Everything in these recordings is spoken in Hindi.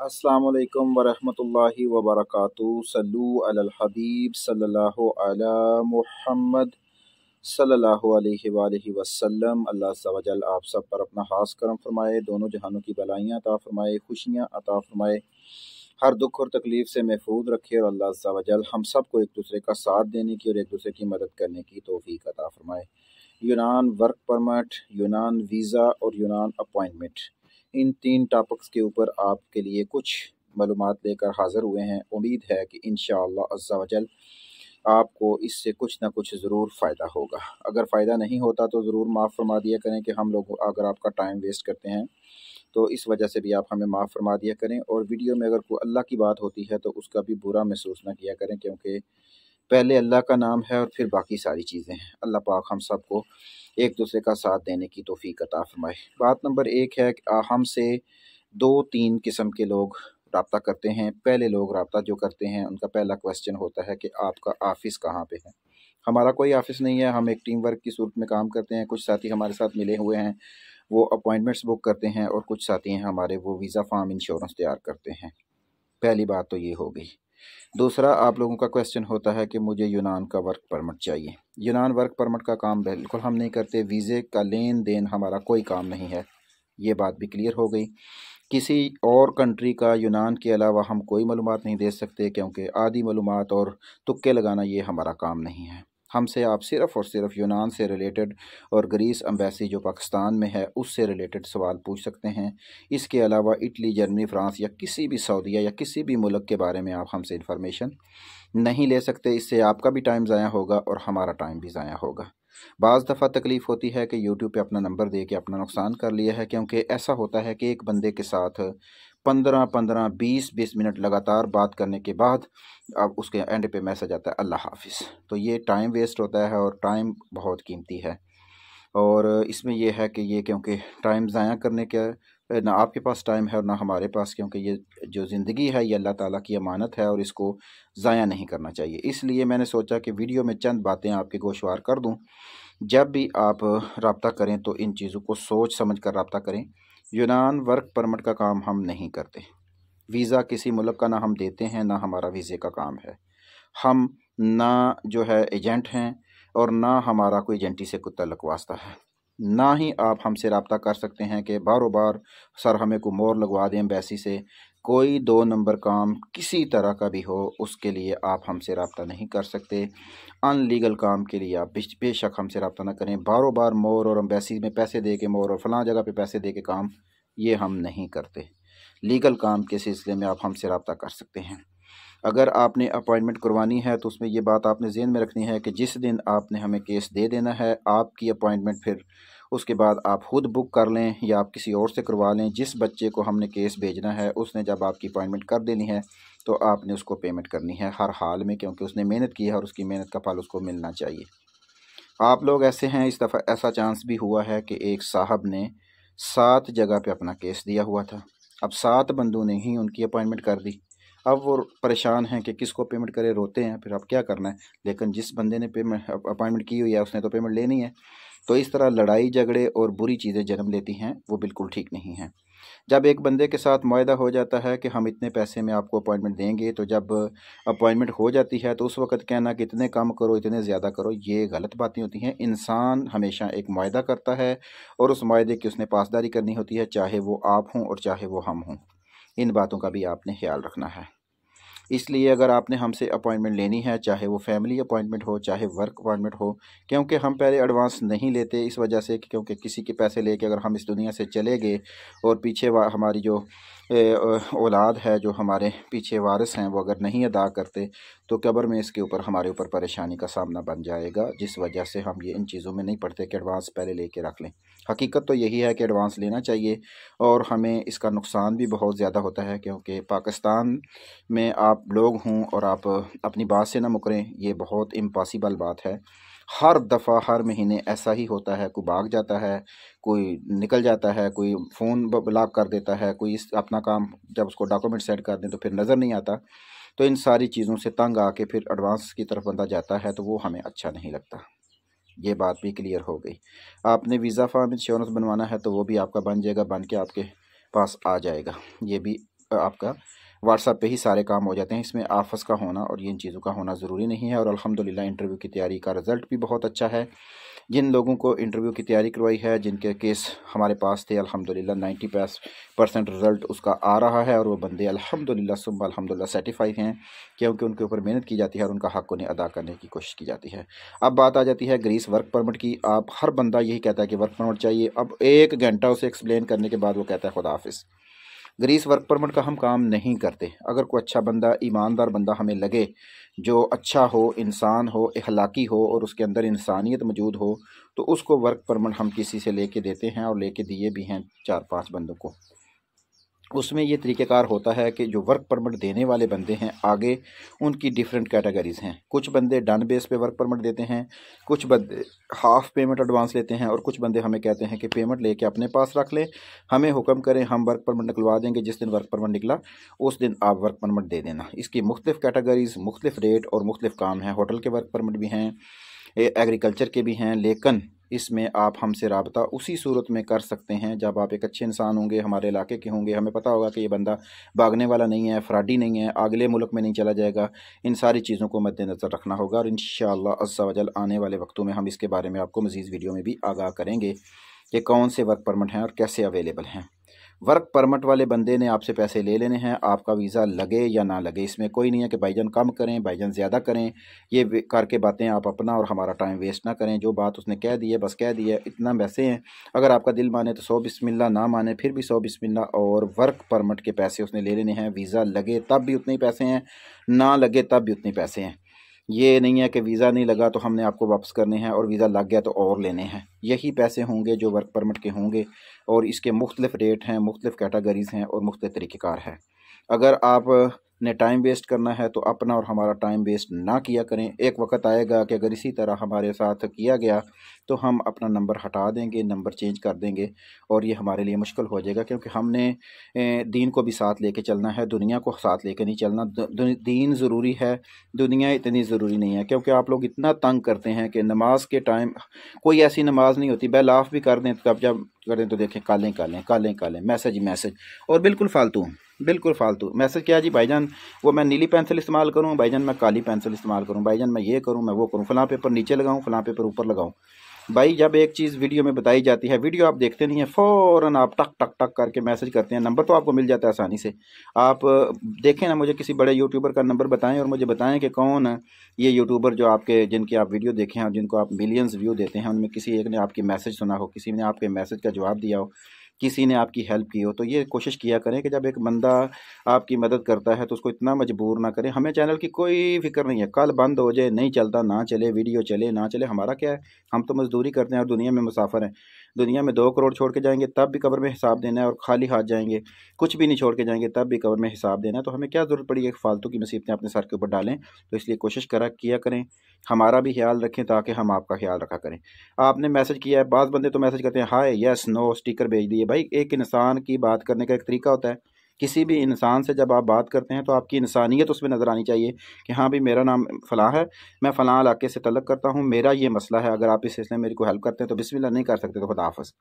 अस्सलाम वालेकुम वरहमतुल्लाहि वबरकातुहू। सल्लु अलल हबीब सल्लल्लाहु अला मुहम्मद सल्लल्लाहु अलैहि वालैहि वसल्लम। अल्लाह अज़्ज़ा व जल आप सब पर अपना खास करम फरमाए, दोनों जहानों की भलाइयाँ अता फरमाए, खुशियाँ अता फरमाए, हर दुख और तकलीफ़ से महफूज रखे और अल्लाह अज़्ज़ा व जल हम सब को एक दूसरे का साथ देने की और एक दूसरे की मदद करने की तौफीक अता फरमाए। यूनान वर्क परमिट, यूनान वीज़ा और यूनान अपॉइंटमेंट, इन तीन टॉपिक्स के ऊपर आपके लिए कुछ मालूमात लेकर हाज़िर हुए हैं। उम्मीद है कि इंशाअल्लाह अज़्ज़ा वजल आपको इससे कुछ ना कुछ ज़रूर फ़ायदा होगा। अगर फ़ायदा नहीं होता तो ज़रूर माफ़ फरमा दिया करें कि हम लोग अगर आपका टाइम वेस्ट करते हैं तो इस वजह से भी आप हमें माफ़ फरमा दिया करें। और वीडियो में अगर कोई अल्लाह की बात होती है तो उसका भी बुरा महसूस ना किया करें, क्योंकि पहले अल्लाह का नाम है और फिर बाकी सारी चीज़ें हैं। अल्लाह पाक हम सबको एक दूसरे का साथ देने की तौफीक अता फरमाए। बात नंबर एक है कि हमसे दो तीन किस्म के लोग रब्ता करते हैं। पहले लोग रब्ता जो करते हैं उनका पहला क्वेश्चन होता है कि आपका ऑफ़िस कहाँ पे है। हमारा कोई ऑफ़िस नहीं है, हम एक टीम वर्क की सूरत में काम करते हैं। कुछ साथी हमारे साथ मिले हुए हैं, वो अपॉइंटमेंट्स बुक करते हैं, और कुछ साथी हैं हमारे वो वीज़ा फ़ार्म इंश्योरेंस तैयार करते हैं। पहली बात तो ये हो गई। दूसरा, आप लोगों का क्वेश्चन होता है कि मुझे यूनान का वर्क परमिट चाहिए। यूनान वर्क परमिट का काम बिल्कुल हम नहीं करते। वीज़े का लेन देन हमारा कोई काम नहीं है, ये बात भी क्लियर हो गई। किसी और कंट्री का यूनान के अलावा हम कोई मालूमात नहीं दे सकते, क्योंकि आधी मालूमात और तुक्के लगाना ये हमारा काम नहीं है। हमसे आप सिर्फ़ और सिर्फ यूनान से रिलेटेड और ग्रीस एम्बेसी जो पाकिस्तान में है उससे रिलेटेड सवाल पूछ सकते हैं। इसके अलावा इटली, जर्मनी, फ़्रांस या किसी भी सऊदीया या किसी भी मुल्क के बारे में आप हमसे इंफॉर्मेशन नहीं ले सकते। इससे आपका भी टाइम ज़ाया होगा और हमारा टाइम भी ज़ाया होगा। बाज़ दफ़ा तकलीफ़ होती है कि यूट्यूब पे अपना नंबर दे के अपना नुकसान कर लिया है, क्योंकि ऐसा होता है कि एक बंदे के साथ 15-15, 20-20 मिनट लगातार बात करने के बाद अब उसके एंड पे मैसेज आता है अल्लाह हाफिज़। तो ये टाइम वेस्ट होता है और टाइम बहुत कीमती है। और इसमें यह है कि ये क्योंकि टाइम ज़ाया करने के ना आपके पास टाइम है और ना हमारे पास, क्योंकि ये जो ज़िंदगी है ये अल्लाह ताला की अमानत है और इसको ज़ाया नहीं करना चाहिए। इसलिए मैंने सोचा कि वीडियो में चंद बातें आपके गोशवार कर दूं। जब भी आप रब्ता करें तो इन चीज़ों को सोच समझ कर रब्ता करें। यूनान वर्क परमिट का काम हम नहीं करते। वीज़ा किसी मुल्क का ना हम देते हैं, ना हमारा वीज़े का काम है। हम ना जो है एजेंट हैं और ना हमारा कोई एजेंटी से कोई तल्लुक़ वास्ता है। ना ही आप हमसे रब्ता कर सकते हैं कि बारों बार सर हमें को मोहर लगवा दें एम्बेसी से। कोई 2 नंबर काम किसी तरह का भी हो उसके लिए आप हमसे रब्ता नहीं कर सकते। अनलीगल काम के लिए आप बेशक हमसे रब्ता ना करें। बारों बार मोहर और एम्बेसी में पैसे दे के मोहर और फलां जगह पे पैसे दे के काम, ये हम नहीं करते। लीगल काम के सिलसिले में आप हमसे रब्ता कर सकते हैं। अगर आपने अपॉइंटमेंट करवानी है तो उसमें ये बात आपने ज़हन में रखनी है कि जिस दिन आपने हमें केस दे देना है, आपकी अपॉइंटमेंट फिर उसके बाद आप खुद बुक कर लें या आप किसी और से करवा लें। जिस बच्चे को हमने केस भेजना है उसने जब आपकी अपॉइंटमेंट कर देनी है तो आपने उसको पेमेंट करनी है हर हाल में, क्योंकि उसने मेहनत की है और उसकी मेहनत का फल उसको मिलना चाहिए। आप लोग ऐसे हैं, इस दफ़ा ऐसा चांस भी हुआ है कि एक साहब ने 7 जगह पे अपना केस दिया हुआ था। अब 7 बंदों ने ही उनकी अपॉइंटमेंट कर दी। अब वो परेशान हैं कि किसको पेमेंट करें, रोते हैं फिर अब क्या करना है। लेकिन जिस बंदे ने पेमेंट अपॉइंटमेंट की हुई है उसने तो पेमेंट लेनी है। तो इस तरह लड़ाई झगड़े और बुरी चीज़ें जन्म लेती हैं, वो बिल्कुल ठीक नहीं है। जब एक बंदे के साथ मुआहदा हो जाता है कि हम इतने पैसे में आपको अपॉइंटमेंट देंगे, तो जब अपॉइंटमेंट हो जाती है तो उस वक्त कहना कि इतने कम करो, इतने ज़्यादा करो, ये गलत बातें होती हैं। इंसान हमेशा एक मुआहदा करता है और उस मुआहदे की उसने पासदारी करनी होती है, चाहे वो आप हों और चाहे वो हम हों। इन बातों का भी आपने ख्याल रखना है। इसलिए अगर आपने हमसे अपॉइंटमेंट लेनी है, चाहे वो फैमिली अपॉइंटमेंट हो चाहे वर्क अपॉइंटमेंट हो, क्योंकि हम पहले एडवांस नहीं लेते इस वजह से क्योंकि किसी के पैसे लेके अगर हम इस दुनिया से चले गए और पीछे हमारी जो औलाद है, जो हमारे पीछे वारिस हैं, वो अगर नहीं अदा करते तो कब्र में इसके ऊपर हमारे ऊपर परेशानी का सामना बन जाएगा। जिस वजह से हम ये इन चीज़ों में नहीं पढ़ते कि एडवांस पहले लेके रख लें। हकीकत तो यही है कि एडवांस लेना चाहिए और हमें इसका नुकसान भी बहुत ज़्यादा होता है, क्योंकि पाकिस्तान में आप लोग हों और आप अपनी बात से ना मुकरें, ये बहुत इम्पॉसिबल बात है। हर दफ़ा हर महीने ऐसा ही होता है, कोई भाग जाता है, कोई निकल जाता है, कोई फ़ोन ब्लॉक कर देता है, कोई इस अपना काम जब उसको डॉक्यूमेंट सेंड कर दें तो फिर नज़र नहीं आता। तो इन सारी चीज़ों से तंग आके फिर एडवांस की तरफ बंदा जाता है, तो वो हमें अच्छा नहीं लगता। ये बात भी क्लियर हो गई। आपने वीज़ा फॉर्म इंश्योरेंस बनवाना है तो वो भी आपका बन जाएगा, बन के आपके पास आ जाएगा। ये भी आपका व्हाट्सएप पे ही सारे काम हो जाते हैं। इसमें आफस का होना और इन चीज़ों का होना ज़रूरी नहीं है। और अल्हम्दुलिल्लाह इंटरव्यू की तैयारी का रिज़ल्ट भी बहुत अच्छा है। जिन लोगों को इंटरव्यू की तैयारी करवाई है, जिनके केस हमारे पास थे, अल्हम्दुलिल्लाह 90% रिज़ल्ट उसका आ रहा है और वो बंदे अल्हम्दुलिल्लाह सुम्मा अल्हम्दुलिल्लाह सर्टिफाइड हैं, क्योंकि उनके ऊपर मेहनत की जाती है और उनका हक़ उन्हें अदा करने की कोशिश की जाती है। अब बात आ जाती है ग्रीस वर्क परमिट की। आप हर बंदा यही कहता है कि वर्क परमिट चाहिए। अब 1 घंटा उसे एक्सप्लेन करने के बाद वो कहता है खुदा हाफिज़। ग्रीस वर्क परमिट का हम काम नहीं करते। अगर कोई अच्छा बंदा, ईमानदार बंदा हमें लगे, जो अच्छा हो, इंसान हो, अखलाकी हो और उसके अंदर इंसानियत मौजूद हो, तो उसको वर्क परमिट हम किसी से लेके देते हैं और लेके दिए भी हैं 4-5 बंदों को। उसमें ये तरीक़ेकार होता है कि जो वर्क परमिट देने वाले बंदे हैं आगे, उनकी डिफरेंट कैटेगरीज़ हैं। कुछ बंदे डन बेस पे वर्क परमिट देते हैं, कुछ बंदे हाफ़ पेमेंट एडवांस लेते हैं और कुछ बंदे हमें कहते हैं कि पेमेंट लेके अपने पास रख लें, हमें हुक्म करें, हम वर्क परमिट निकलवा देंगे। जिस दिन वर्क परमिट निकला उस दिन आप वर्क परमिट दे देना। इसकी मुख्तलिफ़ कैटेगरीज़, मुख्तलिफ़ रेट और मुख्तलिफ़ काम हैं। होटल के वर्क परमिट भी हैं, एग्रीकल्चर के भी हैं, लेकिन इसमें आप हमसे रब्ता उसी सूरत में कर सकते हैं जब आप एक अच्छे इंसान होंगे, हमारे इलाके के होंगे, हमें पता होगा कि ये बंदा भागने वाला नहीं है, फ्रॉडी नहीं है, अगले मुल्क में नहीं चला जाएगा। इन सारी चीज़ों को मद्देनज़र रखना होगा और इंशाअल्लाह अज़्ज़ा वजल आने वाले वक्तों में हम इसके बारे में आपको मज़ीद वीडियो में भी आगाह करेंगे कि कौन से वर्क परमिट हैं और कैसे अवेलेबल हैं। वर्क परमिट वाले बंदे ने आपसे पैसे ले लेने हैं, आपका वीज़ा लगे या ना लगे। इसमें कोई नहीं है कि भाईजान कम करें, भाईजान ज़्यादा करें। ये करके बातें आप अपना और हमारा टाइम वेस्ट ना करें। जो बात उसने कह दी है बस कह दी है, इतना वैसे हैं। अगर आपका दिल माने तो 100 बिस्मिल्लाह, ना माने फिर भी 100 बिस्मिल्लाह। और वर्क परमिट के पैसे उसने ले लेने हैं। वीज़ा लगे तब भी उतने ही पैसे हैं, ना लगे तब भी उतने ही पैसे हैं। ये नहीं है कि वीज़ा नहीं लगा तो हमने आपको वापस करने हैं और वीज़ा लग गया तो और लेने हैं। यही पैसे होंगे जो वर्क परमिट के होंगे और इसके मुख्तलिफ़ रेट हैं, मुख्तलिफ़ कैटेगरीज़ हैं और मुख्तलिफ़ तरीक़ेकार है। अगर आप ने टाइम वेस्ट करना है तो अपना और हमारा टाइम वेस्ट ना किया करें। एक वक्त आएगा कि अगर इसी तरह हमारे साथ किया गया तो हम अपना नंबर हटा देंगे, नंबर चेंज कर देंगे और ये हमारे लिए मुश्किल हो जाएगा, क्योंकि हमने दीन को भी साथ लेके चलना है, दुनिया को साथ लेके नहीं चलना। दीन ज़रूरी है, दुनिया इतनी ज़रूरी नहीं है। क्योंकि आप लोग इतना तंग करते हैं कि नमाज के टाइम कोई ऐसी नमाज नहीं होती, बेल ऑफ भी कर दें तब जब कर दें तो देखें कालें कालें कालें कालें, मैसेज ही मैसेज और बिल्कुल फालतू, बिल्कुल फालतू मैसेज। क्या जी भाईजान वो मैं नीली पेंसिल इस्तेमाल करूँ, भाईजान मैं काली पेंसिल इस्तेमाल करूँ, भाईजान मैं ये करूँ, मैं वो करूँ, फ़लाँ पेपर नीचे लगाऊँ, फ़लाँ पेपर ऊपर लगाऊँ। भाई जब एक चीज़ वीडियो में बताई जाती है, वीडियो आप देखते नहीं है, फ़ौरन आप टक टक टक करके मैसेज करते हैं। नंबर तो आपको मिल जाता है आसानी से। आप देखें ना, मुझे किसी बड़े यूट्यूबर का नंबर बताएं और मुझे बताएं कि कौन है ये यूट्यूबर जो आपके, जिनके आप वीडियो देखे हैं और जिनको आप मिलियंस व्यू देते हैं, उनमें किसी एक ने आपकी मैसेज सुना हो, किसी ने आपके मैसेज का जवाब दिया हो, किसी ने आपकी हेल्प की हो। तो ये कोशिश किया करें कि जब एक बंदा आपकी मदद करता है तो उसको इतना मजबूर ना करें। हमें चैनल की कोई फ़िक्र नहीं है, कल बंद हो जाए, नहीं चलता ना चले, वीडियो चले ना चले, हमारा क्या है। हम तो मजदूरी करते हैं और दुनिया में मुसाफिर हैं। दुनिया में 2 करोड़ छोड़ के जाएंगे तब भी कब्र में हिसाब देना है और खाली हाथ जाएंगे, कुछ भी नहीं छोड़ के जाएंगे तब भी कब्र में हिसाब देना है। तो हमें क्या ज़रूरत पड़ी है फालतू की मुसीबतें अपने सर के ऊपर डालें। तो इसलिए कोशिश किया करें, हमारा भी ख्याल रखें ताकि हम आपका ख्याल रखा करें। आपने मैसेज किया है, बाज़ बंदे तो मैसेज करते हैं हाय यस नो स्टिकर भेज दिए। भाई एक इंसान की बात करने का एक तरीका होता है। किसी भी इंसान से जब आप बात करते हैं तो आपकी इंसानियत उसमें नज़र आनी चाहिए कि हाँ भाई मेरा नाम फ़लाँ है, मैं फ़लाँ इलाके से तल्लुक़ करता हूँ, मेरा ये मसला है, अगर आप इस सिलसिले में मेरी को हेल्प करते हैं तो बिस्मिल्लाह, नहीं कर सकते तो खुदा हाफ़िज़।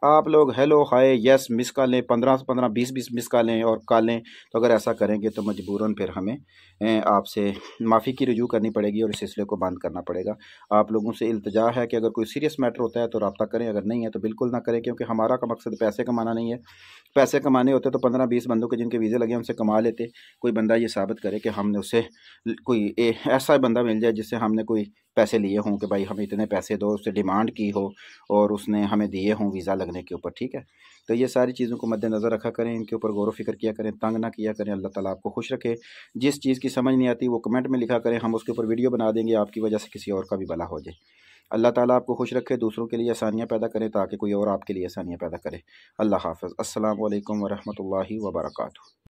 आप लोग हेलो हाय यस मिस कॉलें 15 से 15 20 मिस कॉलें और कॉलें, तो अगर ऐसा करेंगे तो मजबूरन फिर हमें आपसे माफ़ी की रुजू करनी पड़ेगी और इस सिलसिले को बंद करना पड़ेगा। आप लोगों से इल्तिजा है कि अगर कोई सीरियस मैटर होता है तो रब्ता करें, अगर नहीं है तो बिल्कुल ना करें, क्योंकि हमारा का मकसद पैसे कमाना नहीं है। पैसे कमाने होते तो 15-20 बंदों के जिनके वीज़े लगे उनसे कमा लेते। कोई बंदा ये साबित करे कि हमने उससे कोई ऐसा बंदा मिल जाए जिससे हमने कोई पैसे लिए हों कि भाई हमें इतने पैसे दो, उससे डिमांड की हो और उसने हमें दिए हों वीज़ा लगने के ऊपर, ठीक है। तो ये सारी चीज़ों को मद्देनज़र रखा करें, इनके ऊपर गौर व फ़िक्र किया करें, तंग ना किया करें। अल्लाह ताला आपको खुश रखे। जिस चीज़ की समझ नहीं आती वो कमेंट में लिखा करें, हम उसके ऊपर वीडियो बना देंगे, आपकी वजह से किसी और का भी भला हो जाए। अल्लाह ताला आपको खुश रखे, दूसरों के लिए आसानियाँ पैदा करें ताकि कोई और आपके लिए आसानियाँ पैदा करे। अल्लाह हाफ़िज़। अस्सलामु अलैकुम व रहमतुल्लाहि व बरकातुहू।